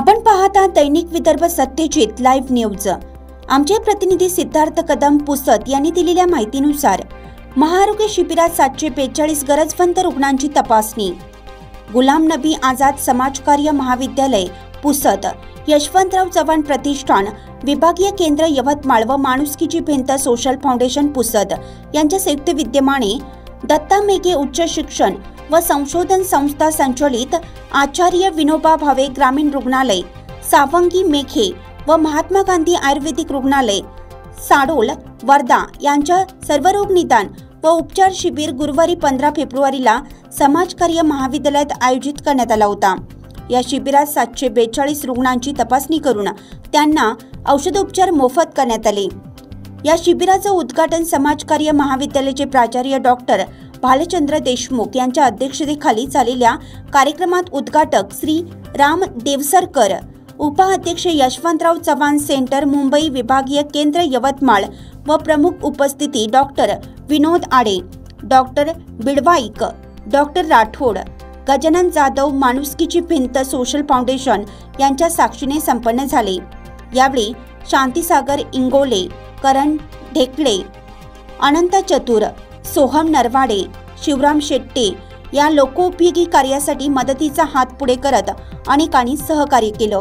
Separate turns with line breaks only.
आपण पाहता दैनिक Vidarbha Satyajit live news. आमचे प्रतिनिधी सिद्धार्थ कदम पुसद यांनी दिलेल्या माहितीनुसार महाआरोग्य शिबिरात 742 गरजवंत रुग्णांची तपासणी। गुलाम नबी आझाद समाजकार्य महाविद्यालय पुसद, यशवंतराव चव्हाण प्रतिष्ठान, विभागीय केंद्र यवतमाळ व माणुसकीची भिंत सोशल फाउंडेशन पुसद यांच्या संयुक्त विद्यमाने दत्ता मेघे उच्च शिक्षण व संशोधन संस्था संचालित आचार्य विनोबा भावे ग्रामीण रुग्णालय सावंगी मेघे व महात्मा गांधी आयुर्वेदिक रुग्णालय साडोल वर्धा यांच्या सर्वरोग निदान व उपचार शिबिर गुरुवारी 15 फेब्रुवारीला समाजकार्य महाविद्यालयात आयोजित करण्यात आला होता। या शिबिरात 742 रुग्णांची तपासणी करून त्यांना औषधोपचार मोफत करण्यात आले। या शिबिराचं उद्घाटन समाजकार्य महाविद्यालयाचे प्राचार्य डॉक्टर भालचंद्र देशमुख यांच्या अध्यक्षतेखाली झालेल्या कार्यक्रमात उद्घाटक श्री राम देवसरकर, उपाध्यक्ष यशवंतराव चव्हाण सेंटर मुंबई विभागीय केंद्र यवतमाळ व प्रमुख उपस्थिती डॉक्टर विनोद आडे, डॉक्टर बिडवाईक, डॉक्टर राठोड, गजानन जाधव, माणुसकीची भिंत सोशल फाउंडेशन यांच्या साक्षीने संपन्न झाले। यावेळी शांतीसागर इंगोले, करण ढेकळे, अनंत चतुर, सोहम नरवाडे, शिवराम शेट्टे या लोकोपयोगी कार्यासाठी मदतीचा हात पुढे करत अनेकांनी सहकार्य केलं।